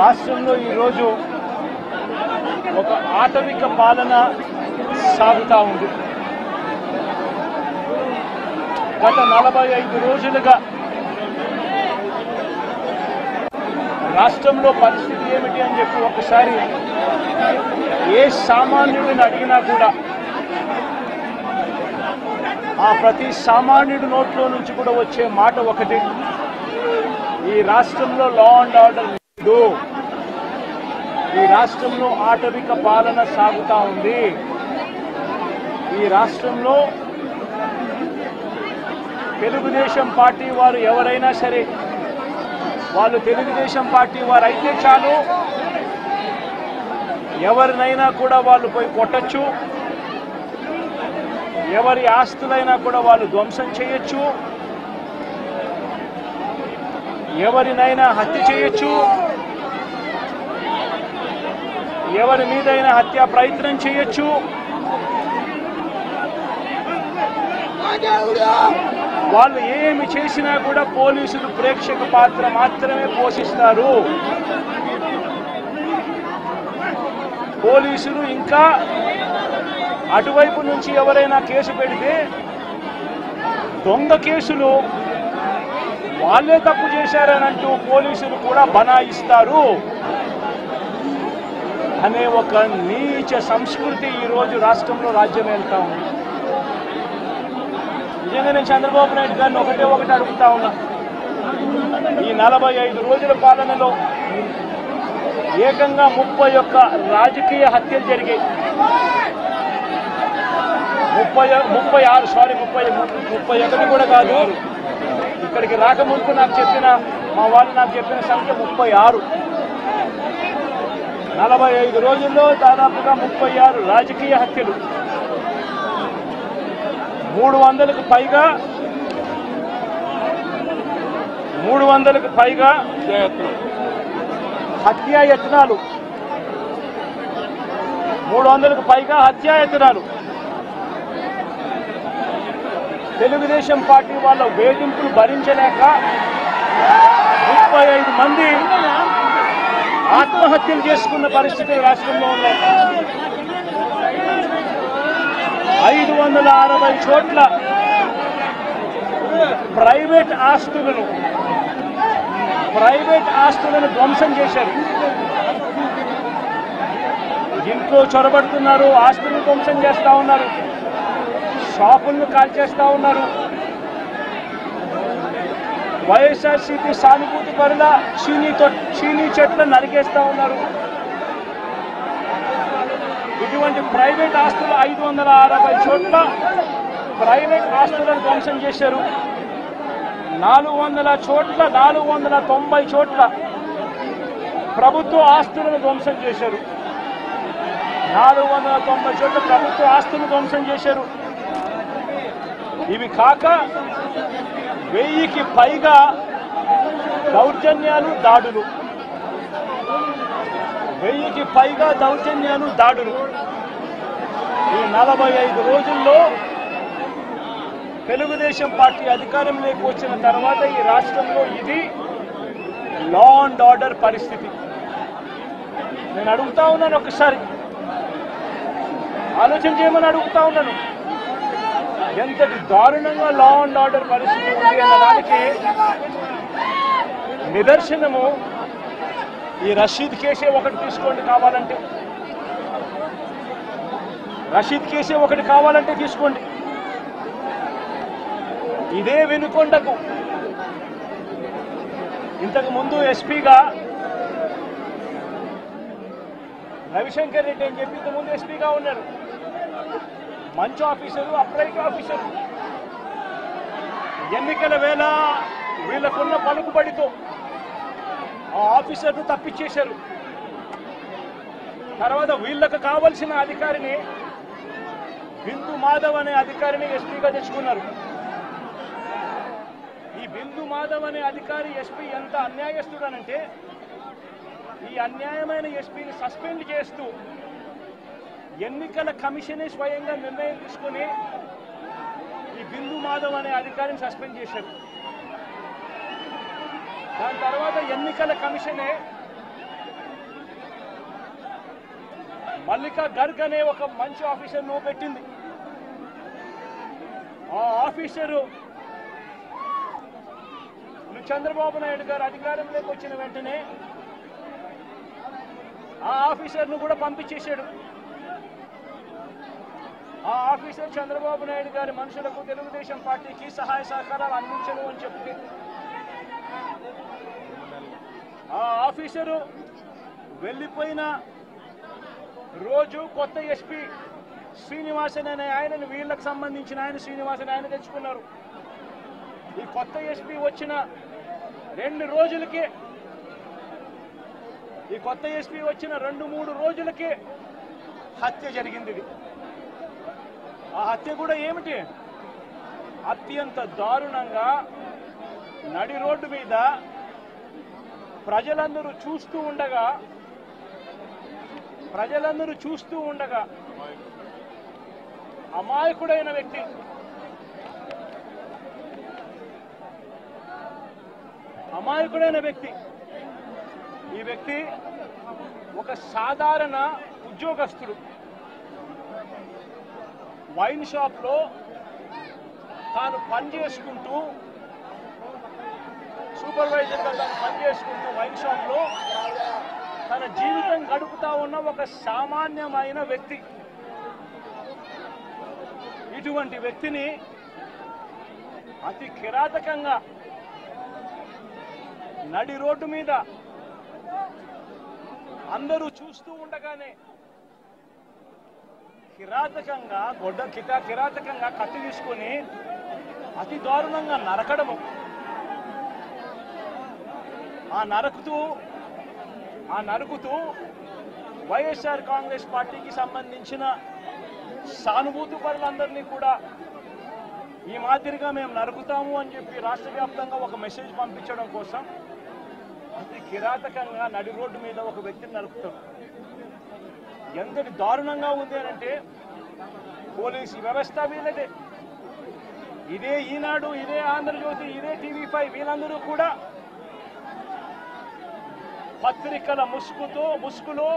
రాష్ట్రంలో ఈరోజు ఒక ఆటవిక పాలన సాగుతూ ఉంది. గత 45 రోజులుగా రాష్ట్రంలో పరిస్థితి ఏమిటి అని చెప్పి ఒకసారి ఏ సామాన్యుడిని అడిగినా కూడా ఆ ప్రతి సామాన్యుడి నోట్లో నుంచి కూడా వచ్చే మాట ఒకటి, ఈ రాష్ట్రంలో లా అండ్ ఆర్డర్ లేదు, ఈ రాష్ట్రంలో ఆటవిక పాలన సాగుతూ ఉంది, ఈ రాష్ట్రంలో తెలుగుదేశం పార్టీ వారు ఎవరైనా సరే వాళ్ళు తెలుగుదేశం పార్టీ వారు అయితే చాలు, ఎవరినైనా కూడా వాళ్ళు పోయి కొట్టచ్చు, ఎవరి ఆస్తులైనా కూడా వాళ్ళు ధ్వంసం చేయొచ్చు, ఎవరినైనా హత్య చేయొచ్చు, ఎవరి మీదైనా హత్యా ప్రయత్నం చేయొచ్చు. వాళ్ళు ఏమి చేసినా కూడా పోలీసులు ప్రేక్షక పాత్ర మాత్రమే పోషిస్తారు. పోలీసులు ఇంకా అటువైపు నుంచి ఎవరైనా కేసు పెడితే దొంగ కేసులు వాళ్ళే తప్పు చేశారనంటూ పోలీసులు కూడా బనాయిస్తారు అనే ఒక నీచ సంస్కృతి ఈరోజు రాష్ట్రంలో రాజ్యం వెళ్తా ఉంది. నిజంగా నేను చంద్రబాబు నాయుడు గారిని ఒకటి అడుగుతా ఉన్నా, ఈ 45 రోజుల పాలనలో ఏకంగా 31 రాజకీయ హత్యలు జరిగాయి. 31 కూడా కాదు, ఇక్కడికి రాకముందు నాకు చెప్పిన మా వాళ్ళు నాకు చెప్పిన సంఖ్య 36. 45 రోజుల్లో దాదాపుగా 36 రాజకీయ హత్యలు, 300కు పైగా హత్యాయత్నాలు, 300కు పైగా హత్యాయత్నాలు. తెలుగుదేశం పార్టీ వాళ్ళ వేధింపులు భరించలేక 35 మంది ఆత్మహత్యలు చేసుకున్న పరిస్థితి రాష్ట్రంలో ఉన్నాయి. 560 చోట్ల ప్రైవేట్ ఆస్తులను ధ్వంసం చేశారు. ఇంట్లో చొరబడుతున్నారు, ఆస్తులను ధ్వంసం చేస్తూ ఉన్నారు, షాపులను కాల్చేస్తూ ఉన్నారు. వైఎస్ఆర్సీపీ సానుభూతి పరుల చీనీ చెట్లను నరికేస్తూ ఉన్నారు. ఇటువంటి ప్రైవేట్ ఆస్తులు 560 చోట్ల ప్రైవేట్ ఆస్తులను ధ్వంసం చేశారు. 490 చోట్ల ప్రభుత్వ ఆస్తులను ధ్వంసం చేశారు. 490 చోట్ల ప్రభుత్వ ఆస్తులను ధ్వంసం చేశారు. ఇవి కాక 1000కి పైగా దౌర్జన్యాలు, దాడులు. 1000కి పైగా దౌర్జన్యాలు, దాడులు. ఈ 45 రోజుల్లో తెలుగుదేశం పార్టీ అధికారంలోకి వచ్చిన తర్వాత ఈ రాష్ట్రంలో ఇది లా అండ్ ఆర్డర్ పరిస్థితి. నేను అడుగుతా ఉన్నాను, ఒకసారి ఆలోచన చేయమని అడుగుతా ఉన్నాను, ఎంతటి దారుణంగా లా అండ్ ఆర్డర్ పరిస్థితి ఉంది అన్నదానికి నిదర్శనము ఈ రషీద్ కేసే ఒకటి తీసుకోండి, కావాలంటే రషీద్ కేసే ఒకటి కావాలంటే తీసుకోండి. ఇదే వెనుకొండకు ఇంతకు ముందు ఎస్పీగా రవిశంకర్ రెడ్డి అని చెప్పి ఇంతకుముందు ఎస్పీగా ఉన్నారు. మంచి ఆఫీసరు, అప్రైట్ ఆఫీసరు. ఎన్నికల వేళ వీళ్ళకున్న పలుకుబడితో ఆ ఆఫీసర్ను తప్పించేశారు. తర్వాత వీళ్ళకు కావలసిన అధికారిని, బిందు మాధవ్ అనే అధికారిని ఎస్పీగా తెచ్చుకున్నారు. ఈ బిందు మాధవ్ అనే అధికారి ఎస్పీ ఎంత అన్యాయస్తుడనంటే, ఈ అన్యాయమైన ఎస్పీని సస్పెండ్ చేస్తూ ఎన్నికల కమిషనే స్వయంగా నిర్ణయం తీసుకుని ఈ బిందు మాధవ్ అనే అధికారిని సస్పెండ్ చేశారు. దాని తర్వాత ఎన్నికల కమిషనే మల్లికా గర్గ్ అనే ఒక మంచి ఆఫీసర్ నువ్వు పెట్టింది. ఆ ఆఫీసరు చంద్రబాబు నాయుడు గారు అధికారంలోకి వచ్చిన వెంటనే ఆ ఆఫీసర్ను కూడా పంపించేశాడు. ఆ ఆఫీసర్ చంద్రబాబు నాయుడు గారి మనుషులకు తెలుగుదేశం పార్టీకి సహాయ సహకారాలు అందించను అని చెప్తే ఆ ఆఫీసరు వెళ్ళిపోయిన రోజు కొత్త ఎస్పీ శ్రీనివాసన్ అనే ఆయనను వీళ్ళకి సంబంధించిన ఆయన శ్రీనివాసన్ ఆయన తెచ్చుకున్నారు. ఈ కొత్త ఎస్పీ వచ్చిన 2 రోజులకే ఈ కొత్త ఎస్పీ వచ్చిన 2-3 రోజులకే హత్య జరిగింది. ఇది ఆ హత్య కూడా ఏమిటి? అత్యంత దారుణంగా నడి రోడ్డు మీద ప్రజలందరూ చూస్తూ ఉండగా అమాయకుడైన వ్యక్తి ఈ వ్యక్తి ఒక సాధారణ ఉద్యోగస్తుడు. వైన్ షాప్లో తాను పనిచేసుకుంటూ సూపర్వైజర్గా తాను పనిచేసుకుంటూ వైన్ షాప్లో తన జీవితం గడుపుతా ఉన్న ఒక సామాన్యమైన వ్యక్తి. ఇటువంటి వ్యక్తిని అతి కిరాతకంగా నడి రోడ్డు మీద అందరూ చూస్తూ ఉండగానే కిరాతకంగా కత్తి తీసుకొని అతి దారుణంగా నరకడము. ఆ నరుకుతూ వైఎస్ఆర్ కాంగ్రెస్ పార్టీకి సంబంధించిన సానుభూతి పరులందరినీ కూడా ఈ మాదిరిగా మేము నరుకుతాము అని చెప్పి రాష్ట్ర వ్యాప్తంగా ఒక మెసేజ్ పంపించడం కోసం అతి కిరాతకంగా నడి రోడ్డు మీద ఒక వ్యక్తిని నరుకుతాం. ఎంతటి దారుణంగా ఉంది అంటే పోలీసు వ్యవస్థ వీళ్ళదే. ఇదే ఈనాడు, ఇదే ఆంధ్రజ్యోతి, ఇదే TV5 వీళ్ళందరూ కూడా పత్రికల ముసుగులో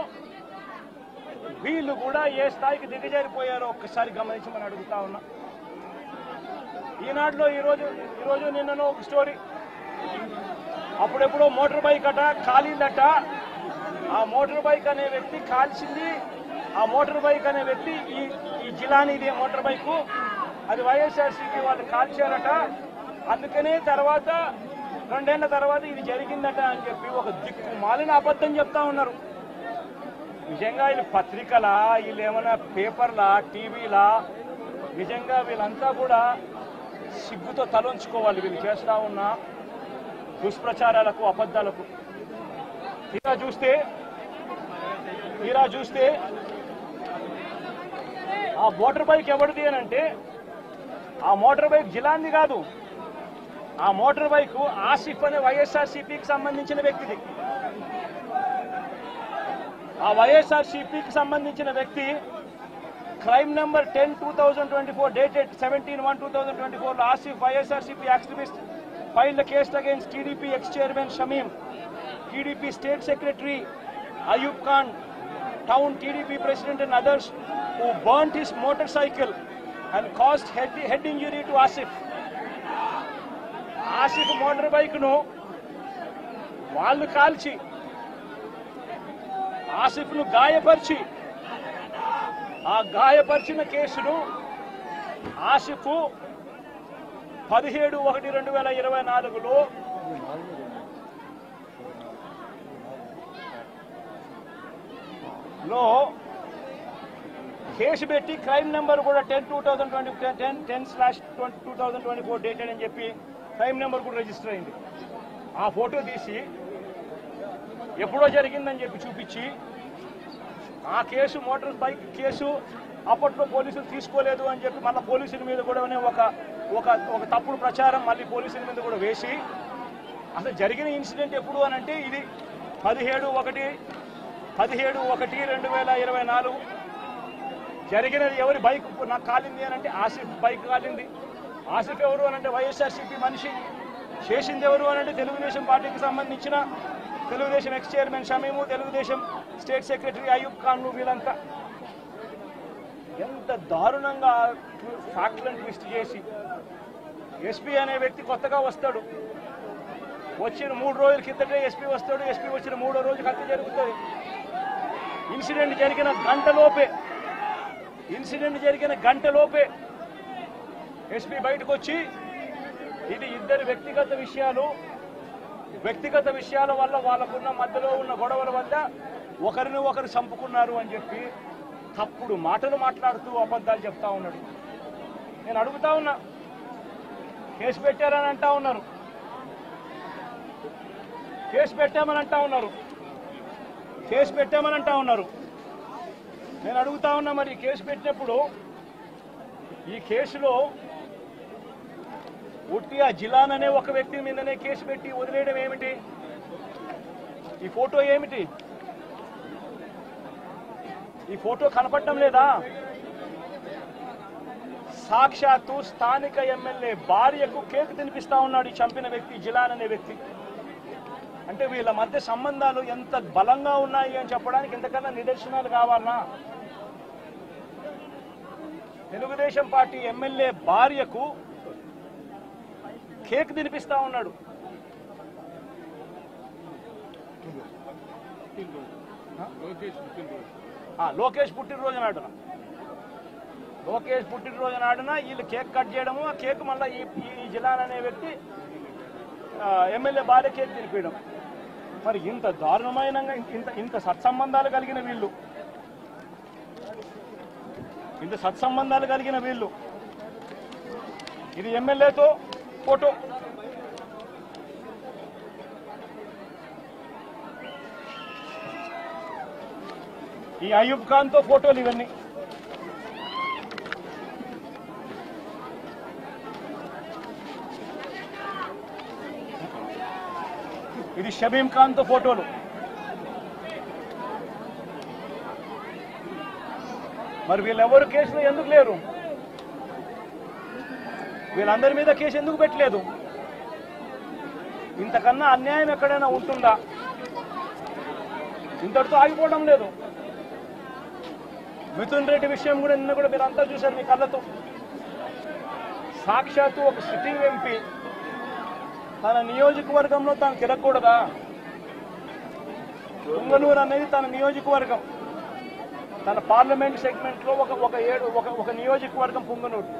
వీళ్ళు కూడా ఏ స్థాయికి దిగజారిపోయారో ఒక్కసారి గమనించమని అడుగుతా ఉన్నా. ఈనాడులో ఈరోజు నిన్నను ఒక స్టోరీ, అప్పుడెప్పుడో మోటార్ బైక్ కాలిందట. ఆ మోటార్ బైక్ అనే వ్యక్తి కాల్చింది. ఆ మోటార్ బైక్ అనే వ్యక్తి ఈ జిలాని ఇదే మోటార్ బైకు, అది వైఎస్ఆర్సీపీ వాళ్ళు కాల్చారట. అందుకనే 2 ఏళ్ల తర్వాత ఇది జరిగిందట అని చెప్పి ఒక దిక్కుమాలిన అబద్ధం చెప్తా ఉన్నారు. నిజంగా వీళ్ళు పత్రికలా, వీళ్ళు ఏమైనా పేపర్లా, టీవీలా? నిజంగా వీళ్ళంతా కూడా సిగ్గుతో తలొంచుకోవాలి వీళ్ళు చేస్తా ఉన్న దుష్ప్రచారాలకు, అబద్ధాలకు. తీరా చూస్తే ఆ మోటార్ బైక్ ఎవరిది అని అంటే ఆ మోటార్ బైక్ జిలాంది కాదు. ఆ మోటార్ బైక్ ఆసిఫ్ అనే వైఎస్ఆర్సీపీకి సంబంధించిన వ్యక్తిది. ఆ వైఎస్ఆర్సీపీకి సంబంధించిన వ్యక్తి క్రైమ్ నెంబర్ 10/2024 dated 17/1/2024 లో Asif YSRCP activist filed a case against TDP ex-chairman Shamim, TDP state secretary Ayub Khan, town TDP president and others who burnt his motorcycle and caused head injury to Asif. Asif motor bike nu వాళ్ళు కాల్చి ఆసిఫ్ ను గాయపరిచి ఆ గాయపరిచిన కేసును Asif 17/1/2024లో case పెట్టి crime number కూడా 10/2024 dated అని చెప్పి crime number కూడా రిజిస్టర్ అయింది. ఆ ఫోటో తీసి ఎప్పుడో జరిగిందని చెప్పి చూపించి ఆ కేసు మోటార్ బైక్ కేసు అప్పట్లో పోలీసులు తీసుకోలేదు అని చెప్పి మళ్ళీ పోలీసుల మీద కూడా ఒక తప్పుడు ప్రచారం మళ్ళీ పోలీసుల మీద కూడా వేసి అసలు జరిగిన ఇన్సిడెంట్ ఎప్పుడు అని అంటే ఇది 17/1/2024 జరిగినది. ఎవరి బైక్ నాకు కాలింది అని అంటే ఆసిఫ్ బైక్ కాలింది. ఆసిఫ్ ఎవరు అని అంటే వైఎస్ఆర్సీపీ మనిషి. చేసింది ఎవరు అని అంటే తెలుగుదేశం పార్టీకి సంబంధించిన Telugu Desam X chairman Shamim, Telugu Desam state secretary Ayub Khan వీళ్ళంతా. ఎంత దారుణంగా ఫ్యాక్ట్లను ట్విస్ట్ చేసి ఎస్పీ అనే వ్యక్తి కొత్తగా వస్తాడు, వచ్చిన 3 రోజుల కిందటే ఎస్పీ వస్తాడు, ఎస్పీ వచ్చిన 3వ రోజుకి హత్య జరుగుతుంది. ఇన్సిడెంట్ జరిగిన గంటలోపే ఎస్పీ బయటకు వచ్చి ఇది ఇద్దరు వ్యక్తిగత విషయాల వల్ల వాళ్ళకున్న మధ్యలో ఉన్న గొడవల వల్ల ఒకరిని ఒకరు చంపుకున్నారు అని చెప్పి తప్పుడు మాటలు మాట్లాడుతూ అబద్ధాలు చెప్తా ఉన్నాడు. నేను అడుగుతా ఉన్నా, కేసు పెట్టారని అంటా ఉన్నారు, కేసు పెట్టామని అంటా ఉన్నారు. నేను అడుగుతా ఉన్నా, మరి కేసు పెట్టినప్పుడు ఈ కేసులో ఉట్టి ఆ జిలాన్ అనే ఒక వ్యక్తి మీదనే కేసు పెట్టి వదిలేయడం ఏమిటి? ఈ ఫోటో ఏమిటి? ఈ ఫోటో కనపడటం లేదా? సాక్షాత్తు స్థానిక ఎమ్మెల్యే భార్యకు కేక్ తినిపిస్తా ఉన్నాడు ఈ చంపిన వ్యక్తి, జిలాన్ అనే వ్యక్తి. అంటే వీళ్ళ మధ్య సంబంధాలు ఎంత బలంగా ఉన్నాయి అని చెప్పడానికి ఇంతకన్నా నిదర్శనాలు కావాలన్నా? తెలుగుదేశం పార్టీ ఎమ్మెల్యే భార్యకు కేక్ తినిపిస్తా ఉన్నాడు. లోకేష్ పుట్టినరోజు నాడున వీళ్ళు కేక్ కట్ చేయడము, ఆ కేక్ మళ్ళీ ఈ జిలాన్ అనే వ్యక్తి ఎమ్మెల్యే భార్య కేక్ తినిపించడం. మరి ఇంత దారుణమైన ఇంత సత్సంబంధాలు కలిగిన వీళ్ళు, ఇది ఎమ్మెల్యేతో ఫోటో, ఈ అయూబ్ ఖాన్ తో ఫోటోలు, ఇవన్నీ ఇది షబీం ఖాన్ తో ఫోటోలు. మరి వీళ్ళెవరు కేసులో ఎందుకు లేరు? వీళ్ళందరి మీద కేసు ఎందుకు పెట్టలేదు? ఇంతకన్నా అన్యాయం ఎక్కడైనా ఉంటుందా? ఇంతటితో ఆగిపోవడం లేదు. మిథున్ రెడ్డి విషయం కూడా నిన్న కూడా మీరు అంతా చూశారు మీ కళ్ళతో. సాక్షాత్తు ఒక సిట్టింగ్ ఎంపీ తన నియోజకవర్గంలో తాను తిరగకూడదా? పుంగనూరు అనేది తన నియోజకవర్గం, తన పార్లమెంట్ సెగ్మెంట్ లో ఒక నియోజకవర్గం పుంగనూరు.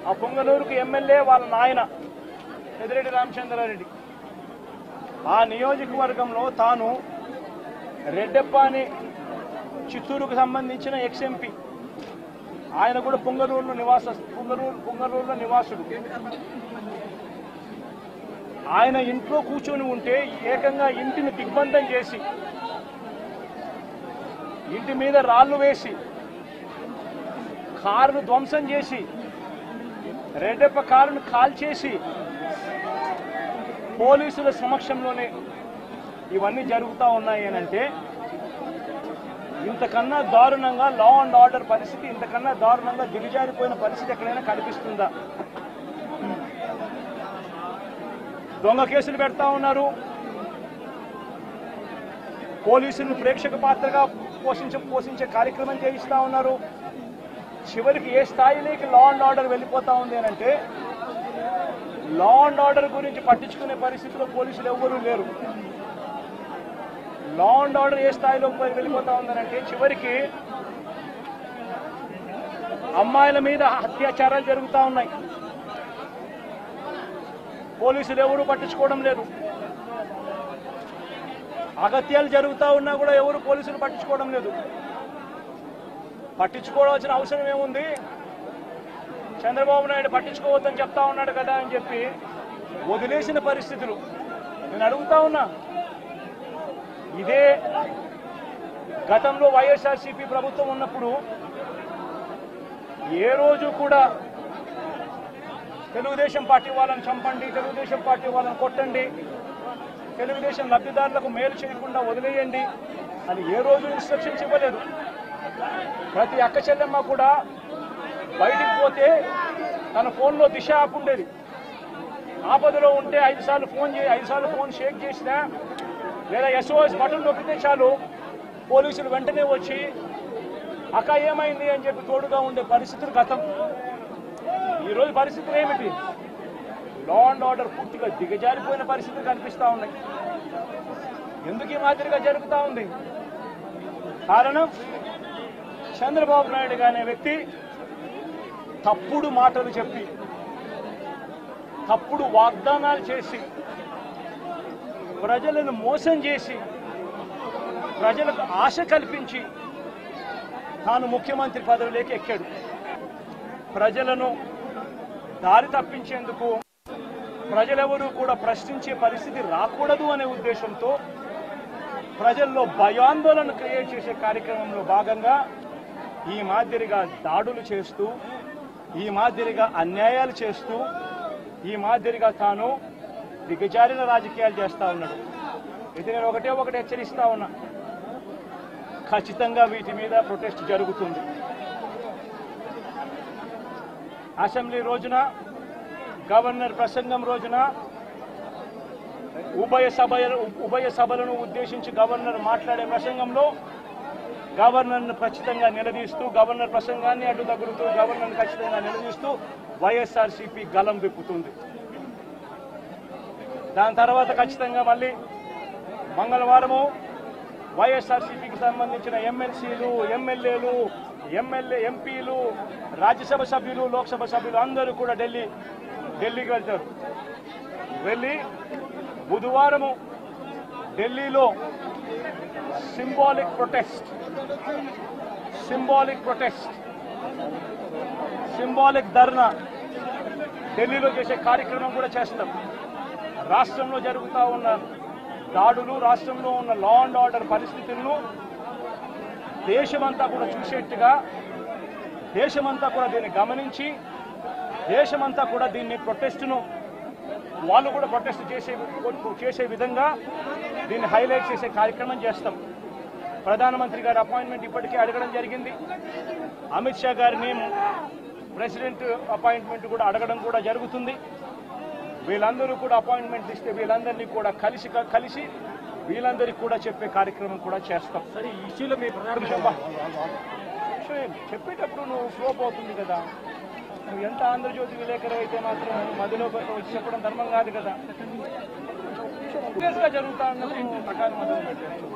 ఆ పుంగనూరుకు ఎమ్మెల్యే వాళ్ళ నాయన పెద్దిరెడ్డి రామచంద్రారెడ్డి. ఆ నియోజకవర్గంలో తాను రెడ్డెప్పని చిత్తూరుకు సంబంధించిన ఎక్స్ఎంపీ, ఆయన కూడా పుంగనూరులో నివాసుడు. ఆయన ఇంట్లో కూర్చొని ఉంటే ఏకంగా ఇంటిని దిగ్బంధం చేసి, ఇంటి మీద రాళ్లు వేసి, కారును ధ్వంసం చేసి, రెడ్డెప్ప కారును కాల్చేసి, పోలీసుల సమక్షంలోనే ఇవన్నీ జరుగుతూ ఉన్నాయి అనంటే ఇంతకన్నా దారుణంగా లా అండ్ ఆర్డర్ పరిస్థితి, ఇంతకన్నా దారుణంగా దిగజారిపోయిన పరిస్థితి ఎక్కడైనా కనిపిస్తుందా? దొంగ కేసులు పెడతా ఉన్నారు, పోలీసులను ప్రేక్షక పాత్రగా పోషించే కార్యక్రమం చేయిస్తా ఉన్నారు. చివరికి ఏ స్థాయిలోకి లా అండ్ ఆర్డర్ వెళ్ళిపోతా ఉంది అనంటే లా అండ్ ఆర్డర్ గురించి పట్టించుకునే పరిస్థితిలో పోలీసులు ఎవ్వరూ లేరు. లా అండ్ ఆర్డర్ ఏ స్థాయిలో వెళ్ళిపోతా ఉందనంటే చివరికి అమ్మాయిల మీద అత్యాచారాలు జరుగుతూ ఉన్నాయి, పోలీసులు ఎవరూ పట్టించుకోవడం లేదు. అగత్యాలు జరుగుతూ ఉన్నా కూడా ఎవరు పోలీసులు పట్టించుకోవడం లేదు. పట్టించుకోవాల్సిన అవసరం ఏముంది? చంద్రబాబు నాయుడు పట్టించుకోవద్దని చెప్తా ఉన్నాడు కదా అని చెప్పి వదిలేసిన పరిస్థితులు. నేను అడుగుతా ఉన్నా, ఇదే గతంలో వైఎస్ఆర్సీపీ ప్రభుత్వం ఉన్నప్పుడు ఏ రోజు కూడా తెలుగుదేశం పార్టీ వాళ్ళని చంపండి, తెలుగుదేశం పార్టీ వాళ్ళని కొట్టండి, తెలుగుదేశం లబ్ధిదారులకు మేలు చేయకుండా వదిలేయండి అని ఏ రోజు ఇన్స్ట్రక్షన్స్ ఇవ్వలేదు. ప్రతి అక్క చెల్లెమ్మ కూడా బయటికి పోతే తన ఫోన్లో దిశ యాప్ ఉండేది. ఆపదలో ఉంటే 5 సార్లు ఫోన్ షేక్ చేసినా లేదా SOS బటన్ నొక్కితే చాలు పోలీసులు వెంటనే వచ్చి అక్క ఏమైంది అని చెప్పి తోడుగా ఉండే పరిస్థితులు గతం. ఈరోజు పరిస్థితులు ఏమిటి? లా అండ్ ఆర్డర్ పూర్తిగా దిగజారిపోయిన పరిస్థితులు కనిపిస్తూ ఉన్నాయి. ఎందుకు ఈ మాదిరిగా జరుగుతూ ఉంది? కారణం చంద్రబాబు నాయుడు అనే వ్యక్తి తప్పుడు మాటలు చెప్పి, తప్పుడు వాగ్దానాలు చేసి, ప్రజలను మోసం చేసి, ప్రజలకు ఆశ కల్పించి తాను ముఖ్యమంత్రి పదవిలోకి ఎక్కాడు. ప్రజలను దారి తప్పించేందుకు, ప్రజలెవరూ కూడా ప్రశ్నించే పరిస్థితి రాకూడదు అనే ఉద్దేశంతో ప్రజల్లో భయాందోళన క్రియేట్ చేసే కార్యక్రమంలో భాగంగా ఈ మాదిరిగా దాడులు చేస్తూ, ఈ మాదిరిగా అన్యాయాలు చేస్తూ, ఈ మాదిరిగా తాను దిగజారిన రాజకీయాలు చేస్తా ఉన్నాడు. ఇది నేను ఒకటే హెచ్చరిస్తా ఉన్నా, ఖచ్చితంగా వీటి మీద ప్రొటెస్ట్ జరుగుతుంది. అసెంబ్లీ రోజున, గవర్నర్ ప్రసంగం రోజున ఉభయ సభలను ఉద్దేశించి గవర్నర్ మాట్లాడే ప్రసంగంలో గవర్నర్ను ఖచ్చితంగా నిలదీస్తూ, గవర్నర్ ప్రసంగాన్ని అడ్డు తగులుతూ, గవర్నర్ను ఖచ్చితంగా నిలదీస్తూ వైఎస్ఆర్సీపీ గలం విప్పుతుంది. దాని తర్వాత ఖచ్చితంగా మళ్ళీ మంగళవారము వైఎస్ఆర్సీపీకి సంబంధించిన ఎమ్మెల్సీలు, ఎమ్మెల్యేలు, ఎంపీలు, రాజ్యసభ సభ్యులు, లోక్సభ సభ్యులు అందరూ కూడా ఢిల్లీకి వెళ్తారు. వెళ్ళి బుధవారము ఢిల్లీలో సింబాలిక్ ధర్నా ఢిల్లీలో చేసే కార్యక్రమం కూడా చేస్తాం. రాష్ట్రంలో జరుగుతూ ఉన్న దాడులు, రాష్ట్రంలో ఉన్న లా అండ్ ఆర్డర్ పరిస్థితులను దేశమంతా కూడా చూసేట్టుగా, దేశమంతా కూడా దీన్ని గమనించి, దేశమంతా కూడా దీన్ని ప్రొటెస్ట్ను వాళ్ళు కూడా ప్రొటెస్ట్ చేసే విధంగా దీన్ని హైలైట్ చేసే కార్యక్రమం చేస్తాం. ప్రధానమంత్రి గారి అపాయింట్మెంట్ ఇప్పటికే అడగడం జరిగింది. అమిత్ షా గారిని ప్రెసిడెంట్ అపాయింట్మెంట్ కూడా అడగడం కూడా జరుగుతుంది. వీళ్ళందరూ కూడా అపాయింట్మెంట్ ఇస్తే వీళ్ళందరినీ కూడా కలిసి వీళ్ళందరికీ కూడా చెప్పే కార్యక్రమం కూడా చేస్తాం. సరే, ఈ ఇష్యూలో మీ చెప్పేటప్పుడు నువ్వు ఫ్లో పోతుంది కదా. నువ్వు ఎంత ఆంధ్రజ్యోతి విలేకరు అయితే మాత్రం మధ్యలో వచ్చి చెప్పడం ధర్మం కాదు కదా. సీరియస్గా జరుగుతా ఉన్నప్పుడు ప్రకారం మొదలు పెట్టారు.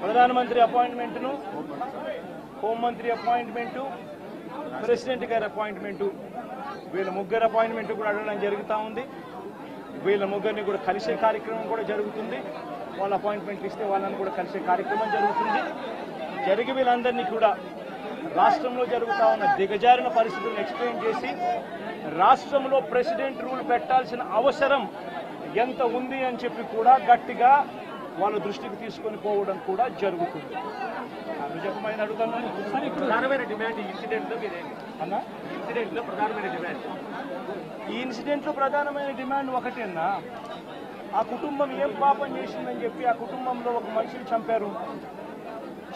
ప్రధానమంత్రి అపాయింట్మెంట్ను, హోంమంత్రి అపాయింట్మెంటు, ప్రెసిడెంట్ గారి అపాయింట్మెంటు, వీళ్ళ ముగ్గురు అపాయింట్మెంట్ కూడా అడగడం జరుగుతూ ఉంది. వీళ్ళ ముగ్గురిని కూడా కలిసే కార్యక్రమం కూడా జరుగుతుంది. వాళ్ళ అపాయింట్మెంట్ ఇస్తే వాళ్ళని కూడా కలిసే కార్యక్రమం జరుగుతుంది. జరిగి వీళ్ళందరినీ కూడా రాష్ట్రంలో జరుగుతూ ఉన్న దిగజారిన పరిస్థితులను ఎక్స్ప్లెయిన్ చేసి, రాష్ట్రంలో ప్రెసిడెంట్ రూల్ పెట్టాల్సిన అవసరం ఎంత ఉంది అని చెప్పి కూడా గట్టిగా వాళ్ళ దృష్టికి తీసుకొని పోవడం కూడా జరుగుతుంది. చెప్పమని అడుగుతున్నాను. ప్రధానమైన డిమాండ్ ఈ ఇన్సిడెంట్లో అన్నా, ఈ ఇన్సిడెంట్లో ప్రధానమైన డిమాండ్ ఒకటేనా, ఆ కుటుంబం ఏం పాపం చేసిందని చెప్పి ఆ కుటుంబంలో ఒక మనిషిని చంపారు.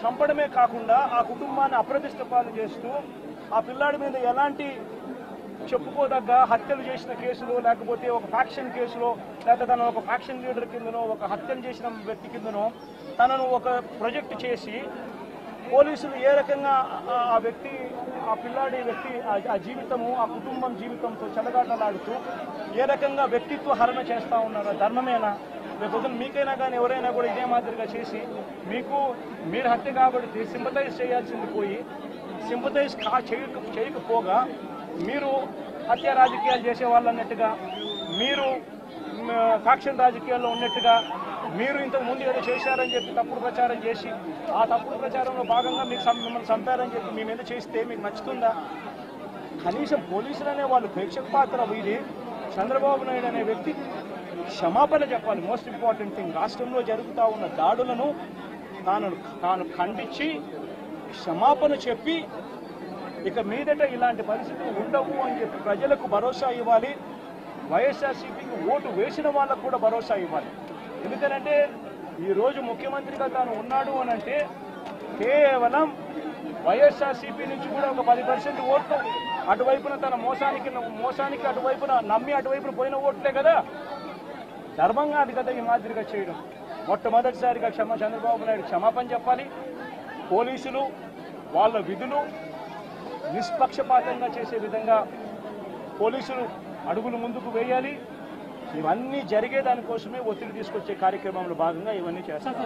చంపడమే కాకుండా ఆ కుటుంబాన్ని అప్రతిష్ట పాలు చేస్తూ, ఆ పిల్లాడి మీద ఎలాంటి చెప్పుకోదగ్గ హత్యలు చేసిన కేసులో, లేకపోతే ఒక ఫ్యాక్షన్ కేసులో, లేకపోతే తను ఒక ఫ్యాక్షన్ లీడర్ కిందనో, ఒక హత్యలు చేసిన వ్యక్తి కిందనో తనను ఒక ప్రాజెక్ట్ చేసి పోలీసులు ఏ రకంగా ఆ వ్యక్తి, ఆ పిల్లాడి వ్యక్తి ఆ జీవితము, ఆ కుటుంబం జీవితంతో చెలగాటలాడుతూ ఏ రకంగా వ్యక్తిత్వ హరణ చేస్తూ ఉన్నారో ధర్మమేనా? లేకపోతే మీకైనా కానీ ఎవరైనా కూడా ఇదే మాదిరిగా చేసి మీరు హత్య కాబట్టి సింపతైజ్ చేయాల్సింది పోయి సింపతైజ్ చేయకపోగా మీరు హత్య రాజకీయాలు చేసే వాళ్ళు అన్నట్టుగా, మీరు ఫ్యాక్షన్ రాజకీయాల్లో ఉన్నట్టుగా, మీరు ఇంతకు ముందు ఏదో చేశారని చెప్పి తప్పుడు ప్రచారం చేసి ఆ తప్పుడు ప్రచారంలో భాగంగా మిమ్మల్ని చంపారని చెప్పి మీ మీద చేస్తే మీకు నచ్చుతుందా? కనీసం పోలీసులు అనే వాళ్ళు ప్రేక్షక పాత్ర వీడి చంద్రబాబు నాయుడు అనే వ్యక్తి క్షమాపణ చెప్పాలి. మోస్ట్ ఇంపార్టెంట్ థింగ్, రాష్ట్రంలో జరుగుతూ ఉన్న దాడులను తాను ఖండించి క్షమాపణ చెప్పి ఇక మీదట ఇలాంటి పరిస్థితులు ఉండవు అని చెప్పి ప్రజలకు భరోసా ఇవ్వాలి. వైఎస్ఆర్సీపీకి ఓటు వేసిన వాళ్ళకు కూడా భరోసా ఇవ్వాలి. ఎందుకనంటే ఈరోజు ముఖ్యమంత్రిగా తాను ఉన్నాడు అని అంటే కేవలం వైఎస్ఆర్సీపీ నుంచి కూడా ఒక 10% ఓట్లు అటువైపున తన మోసానికి అటువైపున నమ్మి అటువైపున పోయిన ఓట్లే కదా. ధర్మంగా అది కదా ఈ మాదిరిగా చేయడం. మొట్టమొదటిసారిగా చంద్రబాబు నాయుడు క్షమాపణ చెప్పాలి. పోలీసులు వాళ్ళ విధులు నిష్పక్షపాతంగా చేసే విధంగా పోలీసులు అడుగులు ముందుకు వేయాలి. ఇవన్నీ జరిగేదానికోసమే ఒత్తిడి తీసుకొచ్చే కార్యక్రమంలో భాగంగా ఇవన్నీ చేస్తారు.